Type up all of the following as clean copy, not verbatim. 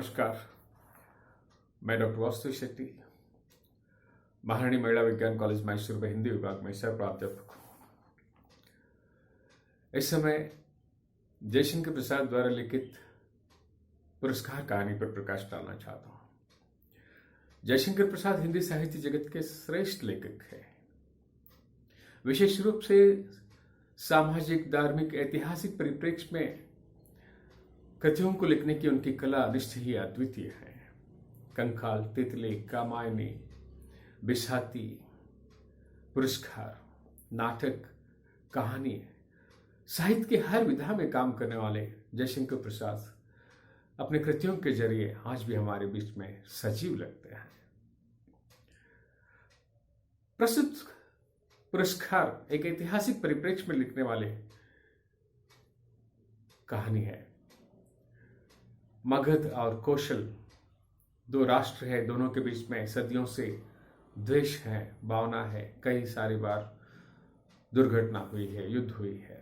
नमस्कार। मैं डॉक्टर वास्तु शेट्टी, महारानी महिला विज्ञान कॉलेज मैसूर में हिंदी विभाग में सह प्राध्यापक हूँ। इस समय जयशंकर प्रसाद द्वारा लिखित पुरस्कार कहानी पर प्रकाश डालना चाहता हूँ। जयशंकर प्रसाद हिंदी साहित्य जगत के श्रेष्ठ लेखक हैं। विशेष रूप से सामाजिक, धार्मिक, ऐतिहासिक परिप्रेक्ष्य में कृतियों को लिखने की उनकी कला निश्चय ही अद्वितीय है। कंकाल, तितली, कामायनी, बिसाती, पुरस्कार, नाटक, कहानी, साहित्य के हर विधा में काम करने वाले जयशंकर प्रसाद अपने कृतियों के जरिए आज भी हमारे बीच में सजीव लगते हैं। प्रस्तुत पुरस्कार एक ऐतिहासिक परिप्रेक्ष्य में लिखने वाले कहानी है। मगध और कौशल दो राष्ट्र है, दोनों के बीच में सदियों से द्वेष है, भावना है, कई सारी बार दुर्घटना हुई है, युद्ध हुई है।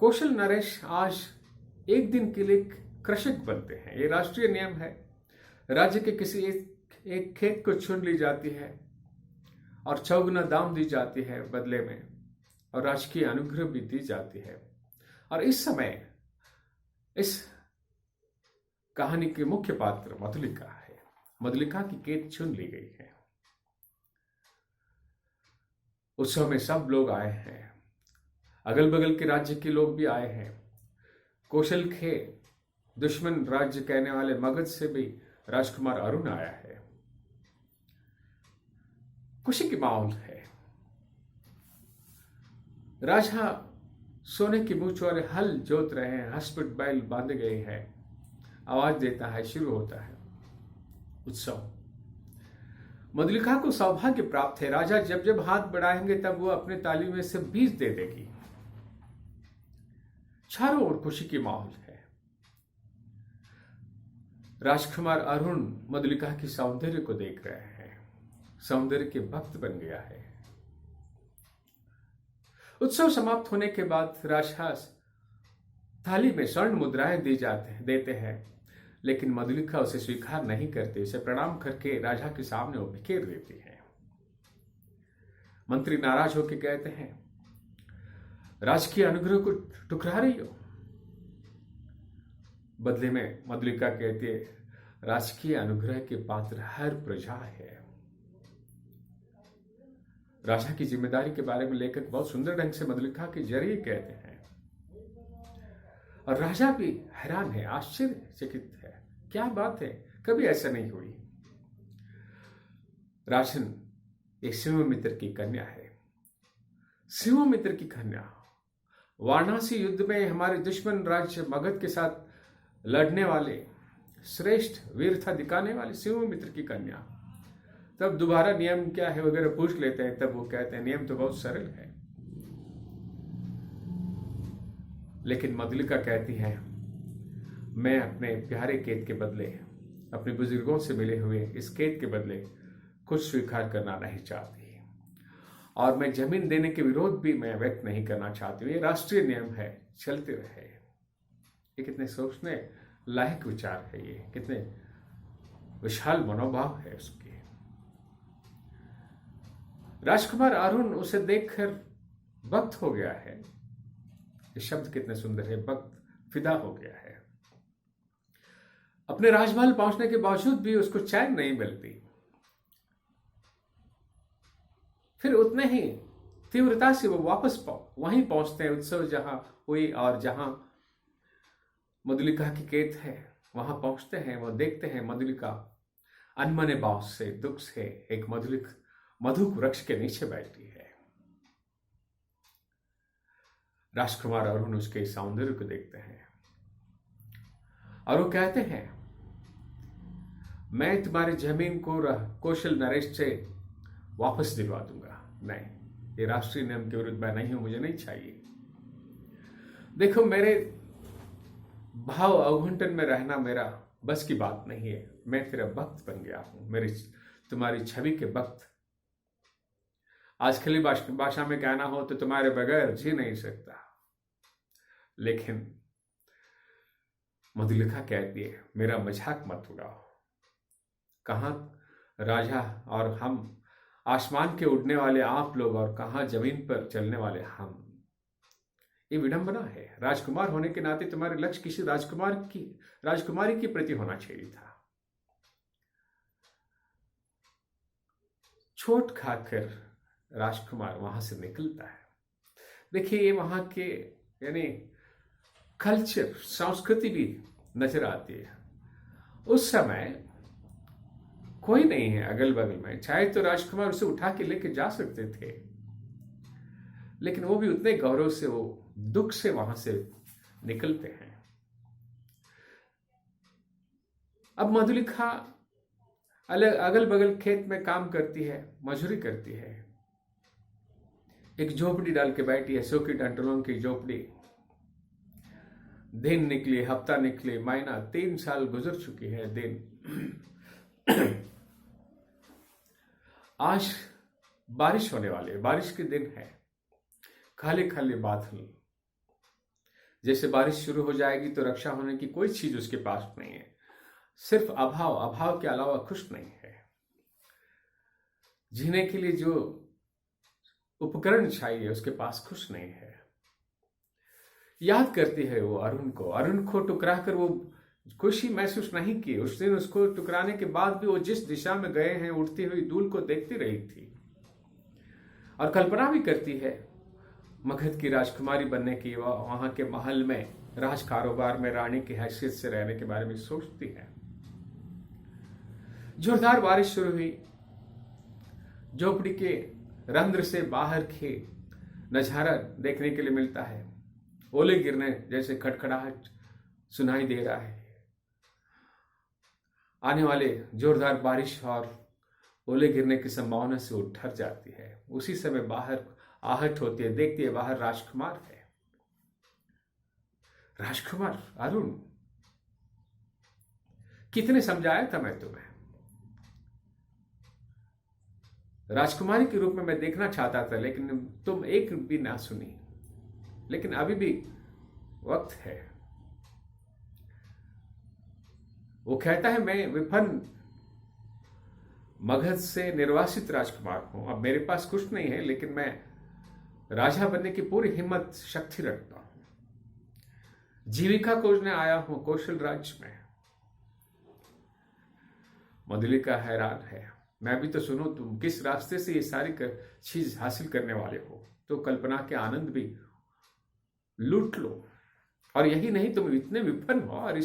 कौशल नरेश आज एक दिन के लिए कृषक बनते हैं। ये राष्ट्रीय नियम है। राज्य के किसी एक खेत को छीन ली जाती है और चौगुना दाम दी जाती है बदले में, और राजकीय अनुग्रह भी दी जाती है। और इस समय इस कहानी के मुख्य पात्र मधुलिका है। मधुलिका की खेत छीन ली गई है। उत्सव में सब लोग आए हैं, अगल बगल के राज्य के लोग भी आए हैं। कौशल के दुश्मन राज्य कहने वाले मगध से भी राजकुमार अरुण आया है। खुशी की माहौल है। राजा सोने की मूंछ वाले हल जोत रहे हैं, हस्पट बैल बांधे गए हैं, आवाज देता है, शुरू होता है उत्सव। मधुलिका को सौभाग्य प्राप्त है। राजा जब जब हाथ बढ़ाएंगे तब वो अपने ताली में से बीज दे देगी। चारों ओर खुशी की माहौल है। राजकुमार अरुण मधुलिका की सौंदर्य को देख रहे हैं, सौंदर्य के भक्त बन गया है। उत्सव समाप्त होने के बाद राजा थाली में स्वर्ण मुद्राएं देते हैं, लेकिन मधुलिका उसे स्वीकार नहीं करती। उसे प्रणाम करके राजा के सामने वो बिखेर देती है। मंत्री नाराज होकर कहते हैं, राजकीय अनुग्रह को ठुकरा रही हो। बदले में मधुलिका कहती है, राजकीय अनुग्रह के पात्र हर प्रजा है। राजा की जिम्मेदारी के बारे में लेखक बहुत सुंदर ढंग से मधुलिका के जरिए कहते हैं, और राजा भी हैरान है, आश्चर्यचकित है। क्या बात है, कभी ऐसा नहीं हुई। राजन एक सिंहमित्र की कन्या है। सिंहमित्र की कन्या वाराणसी युद्ध में हमारे दुश्मन राज्य मगध के साथ लड़ने वाले श्रेष्ठ वीरता दिखाने वाले सिंहमित्र की कन्या। तब दोबारा नियम क्या है वगैरह पूछ लेते हैं। तब वो कहते हैं, नियम तो बहुत सरल है। लेकिन मधुलिका कहती है, मैं अपने प्यारे केत के बदले, अपने बुजुर्गों से मिले हुए इस केत के बदले कुछ स्वीकार करना नहीं चाहती, और मैं जमीन देने के विरोध भी मैं व्यक्त नहीं करना चाहती। ये राष्ट्रीय नियम है, चलते रहे। ये कितने सोचने लायक विचार है, ये कितने विशाल मनोभाव है उसके। राजकुमार अरुण उसे देखकर भक्त हो गया है। ये शब्द कितने सुंदर है, भक्त, फिदा हो गया है। अपने राजमहल पहुंचने के बावजूद भी उसको चैन नहीं मिलती। फिर उतने ही तीव्रता से वो वापस वहीं पहुंचते हैं, उत्सव जहां हुई और जहां मधुलिका की खेत है वहां पहुंचते हैं। वो देखते हैं मधुलिका अनमने भाव से, दुख से एक मधु वृक्ष के नीचे बैठी है। राजकुमार अरुण उसके सौंदर्य को देखते हैं और वो कहते हैं, मैं तुम्हारी जमीन को कौशल नरेश से वापस दिलवा दूंगा। नहीं, ये राष्ट्रीय नियम के विरुद्ध मैं नहीं हूं, मुझे नहीं चाहिए। देखो, मेरे भाव अवघुंटन में रहना मेरा बस की बात नहीं है। मैं तेरा भक्त बन गया हूं, मेरी तुम्हारी छवि के भक्त। आज खली भाषा में कहना हो तो तुम्हारे बगैर जी नहीं सकता। लेकिन मधुलिका कहती है, मेरा मजाक मत उड़ाओ। कहाँ राजा और हम, आसमान के उड़ने वाले आप लोग, और कहाँ जमीन पर चलने वाले हम। ये विडंबना है। राजकुमार होने के नाते तुम्हारे लक्ष्य किसी राजकुमारी के प्रति होना चाहिए था। छोट खाकर राजकुमार वहां से निकलता है। देखिए, ये वहां के यानी कल्चर, संस्कृति भी नजर आती है। उस समय कोई नहीं है अगल बगल में, चाहे तो राजकुमार उसे उठा के लेके जा सकते थे, लेकिन वो भी उतने गौरव से, वो दुख से वहां से निकलते हैं। अब मधुलिका अगल बगल खेत में काम करती है, मजदूरी करती है। एक झोपड़ी डाल के बैठी है, सौ की डंठलों की झोपड़ी। दिन निकले, हफ्ता निकले, महीना, 3 साल गुजर चुकी है। दिन आज बारिश होने वाली है, बारिश के दिन है। खाली खाली बादल, जैसे बारिश शुरू हो जाएगी तो रक्षा होने की कोई चीज उसके पास नहीं है। सिर्फ अभाव के अलावा कुछ नहीं है। जीने के लिए जो उपकरण चाहिए उसके पास कुछ नहीं है। याद करती है वो अरुण को टुकरा कर वो खुशी महसूस नहीं की। उस दिन उसको टुकराने के बाद भी वो जिस दिशा में गए हैं, उड़ती हुई धूल को देखती रही थी, और कल्पना भी करती है मगध की राजकुमारी बनने की। वहां के महल में, राज कारोबार में रानी की हैसियत से रहने के बारे में सोचती है। जोरदार बारिश शुरू हुई। झोपड़ी के रंध्र से बाहर के नजारा देखने के लिए मिलता है। ओले गिरने जैसे खटखड़ाहट सुनाई दे रहा है। आने वाले जोरदार बारिश और ओले गिरने की संभावना से वो डर जाती है। उसी समय बाहर आहट होती है, देखती है बाहर राजकुमार है। राजकुमार अरुण, कितने समझाया था मैं तुम्हें, राजकुमारी के रूप में मैं देखना चाहता था, लेकिन तुम एक भी ना सुनी। लेकिन अभी भी वक्त है। वो कहता है, मैं विपन्न मगध से निर्वासित राजकुमार हूं। अब मेरे पास कुछ नहीं है, लेकिन मैं राजा बनने की पूरी हिम्मत शक्ति रखता हूं। जीविका खोजने आया हूं कौशल राज्य में। मधुलिका हैरान है। मैं भी तो सुनो, तुम किस रास्ते से ये सारी चीज हासिल करने वाले हो, तो कल्पना के आनंद भी लूट लो। और यही नहीं, तुम इतने विपन्न हो और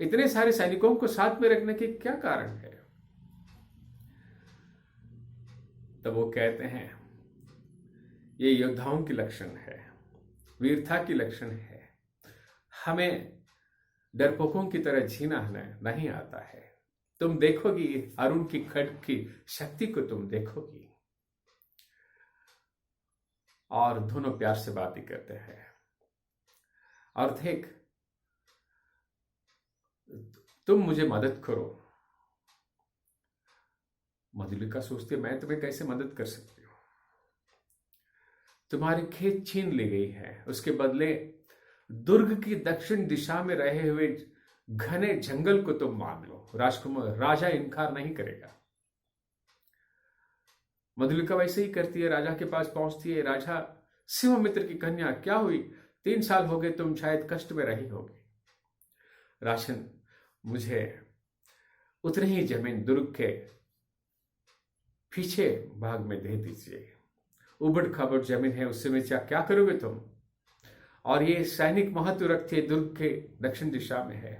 इतने सारे सैनिकों को साथ में रखने के क्या कारण है। तब वो कहते हैं, ये योद्धाओं की लक्षण है, वीरता की लक्षण है। हमें डरपोकों की तरह जीना नहीं आता है। तुम देखोगी अरुण की खड्ग की शक्ति को, तुम देखोगी। और दोनों प्यार से बातें करते हैं। और देख, तुम मुझे मदद करो। मधुलिका सोचती है, मैं तुम्हें कैसे मदद कर सकती हूं। तुम्हारी खेत छीन ली गई है, उसके बदले दुर्ग की दक्षिण दिशा में रहे हुए घने जंगल को तुम मांग लो। राजकुमार, राजा इनकार नहीं करेगा। मधुलिका वैसे ही करती है, राजा के पास पहुंचती है। राजा, शिवमित्र की कन्या, क्या हुई? 3 साल हो गए, तुम शायद कष्ट में रही होगी। राशन मुझे उतनी ही जमीन दुर्ग के पीछे भाग में दे दीजिए। उबड़ खाबड़ जमीन है, उससे में क्या करोगे तुम? और ये सैनिक महत्व रखती है, दुर्ग के दक्षिण दिशा में है,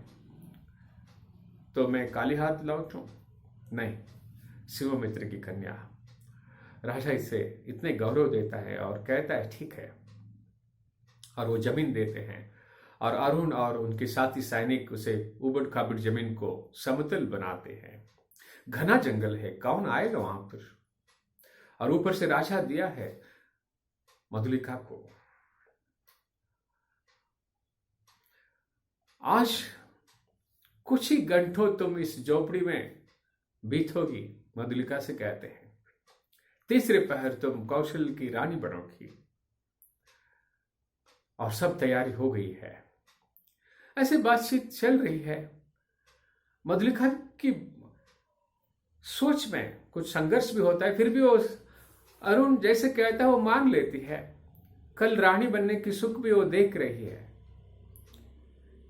तो मैं काली हाथ लौटूं? नहीं। शिवमित्र की कन्या। राजा इसे इतने गौरव देता है और कहता है, ठीक है। और वो जमीन देते हैं, और अरुण और उनके साथी सैनिक उसे उबड़ खाबड़ जमीन को समतल बनाते हैं। घना जंगल है, कौन आएगा वहां पर? और ऊपर से राजा दिया है मधुलिका को। आज कुछ ही घंटों तुम इस झोपड़ी में बीतोगी, मधुलिका से कहते हैं। तीसरे पहर तुम कौशल की रानी बनोगी। और सब तैयारी हो गई है। ऐसे बातचीत चल रही है। मधुलिका की सोच में कुछ संघर्ष भी होता है, फिर भी वो अरुण जैसे कहता है वो मान लेती है। कल रानी बनने की सुख भी वो देख रही है।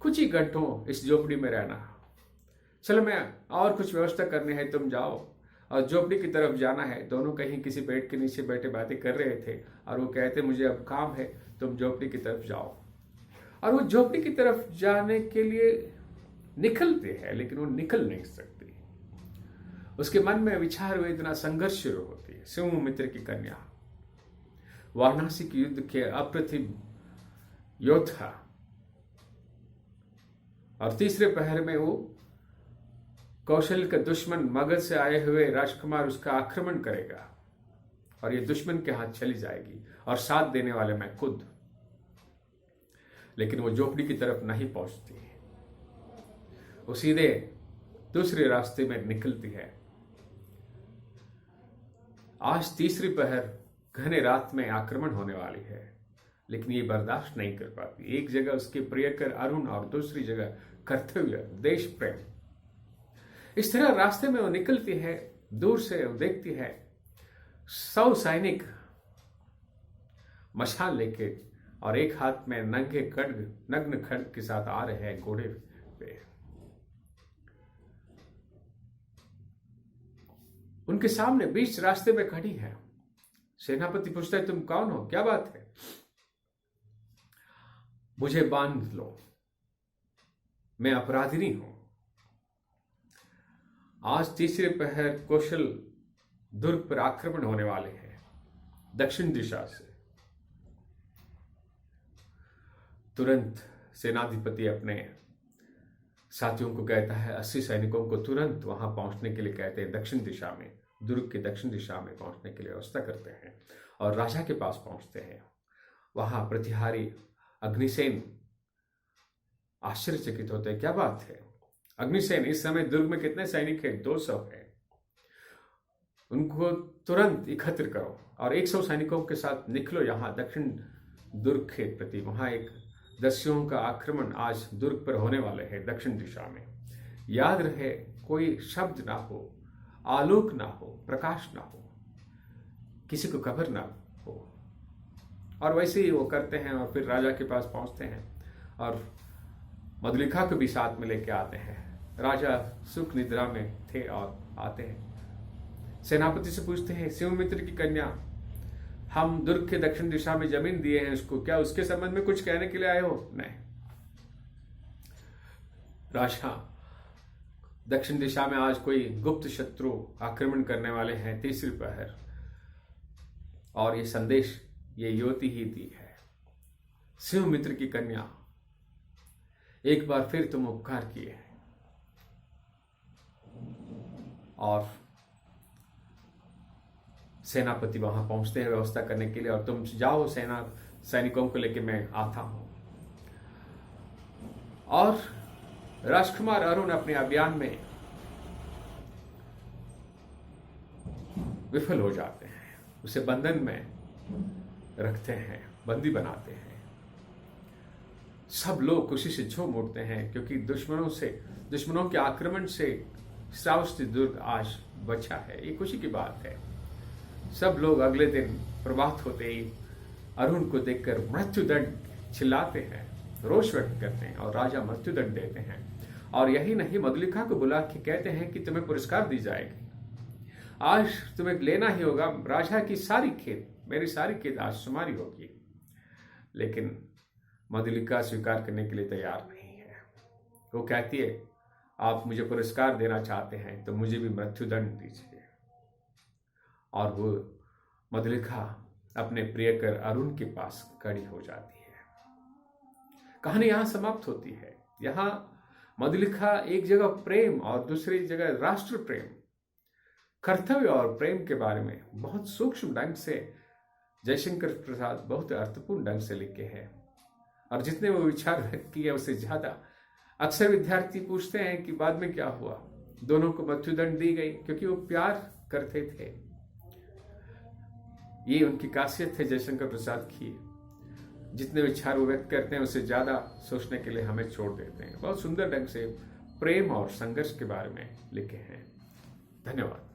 कुछ ही घंटों इस झोपड़ी में रहना, चलो मैं और कुछ व्यवस्था करनी है, तुम जाओ। और झोपड़ी की तरफ जाना है। दोनों कहीं किसी पेड़ के नीचे बैठे बातें कर रहे थे और वो कहते मुझे अब काम है, तुम झोपड़ी की तरफ जाओ। और वो झोपड़ी की तरफ जाने के लिए निकलते हैं, लेकिन वो निकल नहीं सकती। उसके मन में विचार वेदना संघर्ष शुरू होती है। शिवमित्र की कन्या, वाराणसी के युद्ध के अप्रतिम योद्धा, और तीसरे पहर में वो कौशल का दुश्मन मगध से आए हुए राजकुमार उसका आक्रमण करेगा और ये दुश्मन के हाथ चली जाएगी और साथ देने वाले मैं खुद। लेकिन वो झोपड़ी की तरफ नहीं पहुंचती, वो सीधे दूसरे रास्ते में निकलती है। आज तीसरी पहर घने रात में आक्रमण होने वाली है, लेकिन ये बर्दाश्त नहीं कर पाती। एक जगह उसके प्रियकर अरुण और दूसरी जगह कर्तव्य, देश प्रेम। इस तरह रास्ते में वो निकलती है। दूर से वो देखती है 100 सैनिक मशाल लेके और एक हाथ में नग्न खड्ग के साथ आ रहे हैं घोड़े पे। उनके सामने बीच रास्ते में खड़ी है। सेनापति पूछता है तुम कौन हो, क्या बात है? मुझे बांध लो, मैं अपराधिनी हूं। आज तीसरे पहर कौशल दुर्ग पर आक्रमण होने वाले हैं दक्षिण दिशा से। तुरंत सेनाधिपति अपने साथियों को कहता है 80 सैनिकों को तुरंत वहां पहुंचने के लिए कहते हैं। दक्षिण दिशा में, दुर्ग के दक्षिण दिशा में पहुंचने के लिए व्यवस्था करते हैं और राजा के पास पहुंचते हैं। वहां प्रतिहारी अग्निसेन आश्चर्यचकित होते हैं, क्या बात है अग्निसेन, इस समय दुर्ग में कितने सैनिक हैं? 200 है। उनको तुरंत एकत्र करो और 100 सैनिकों के साथ निकलो यहां दक्षिण दुर्ग के प्रति। वहां एक दस्युओं का आक्रमण आज दुर्ग पर होने वाले हैं दक्षिण दिशा में। याद रहे कोई शब्द ना हो, आलोक ना हो, प्रकाश ना हो, किसी को खबर ना हो। और वैसे ही वो करते हैं और फिर राजा के पास पहुंचते हैं और मधुलिका को भी साथ में लेके आते हैं। राजा सुख निद्रा में थे और आते हैं। सेनापति से पूछते हैं शिवमित्र की कन्या, हम दुर्ग के दक्षिण दिशा में जमीन दिए हैं उसको, क्या उसके संबंध में कुछ कहने के लिए आए हो? नहीं। राजा, दक्षिण दिशा में आज कोई गुप्त शत्रु आक्रमण करने वाले हैं तीसरी पहर, और ये संदेश ये युवती ही दी है। शिवमित्र की कन्या, एक बार फिर तुम उपकार किए हैं और सेनापति वहां पहुंचते हैं व्यवस्था करने के लिए, और तुम जाओ सैनिकों को लेकर मैं आता हूं। और राजकुमार अरुण अपने अभियान में विफल हो जाते हैं, उसे बंधन में रखते हैं, बंदी बनाते हैं। सब लोग खुशी से झूम उठते हैं क्योंकि दुश्मनों के आक्रमण से श्रावस्ती दुर्ग आज बचा है। ये खुशी की बात है। सब लोग अगले दिन प्रभात होते ही अरुण को देखकर मृत्युदंड चिल्लाते हैं, रोष व्यक्त करते हैं और राजा मृत्युदंड देते हैं। और यही नहीं, मधुलिका को बुला के कहते हैं कि तुम्हें पुरस्कार दी जाएगी, आज तुम्हें लेना ही होगा राजा की सारी खेत, मेरी सारी खेत आज तुम्हारी होगी। लेकिन मधुलिका स्वीकार करने के लिए तैयार नहीं है। वो कहती है आप मुझे पुरस्कार देना चाहते हैं तो मुझे भी मृत्युदंड दीजिए। और वो मधुलिका अपने प्रियकर अरुण के पास खड़ी हो जाती है। कहानी यहां समाप्त होती है। यहां मधुलिका एक जगह प्रेम और दूसरी जगह राष्ट्र प्रेम, कर्तव्य और प्रेम के बारे में बहुत सूक्ष्म ढंग से जयशंकर प्रसाद बहुत अर्थपूर्ण ढंग से लिखे हैं। और जितने वो विचार व्यक्त किए उससे ज्यादा अक्सर विद्यार्थी पूछते हैं कि बाद में क्या हुआ। दोनों को मृत्युदंड दी गई क्योंकि वो प्यार करते थे। ये उनकी खासियत है जयशंकर प्रसाद की। जितने विचार वो व्यक्त करते हैं उससे ज्यादा सोचने के लिए हमें छोड़ देते हैं। बहुत सुंदर ढंग से प्रेम और संघर्ष के बारे में लिखे हैं। धन्यवाद।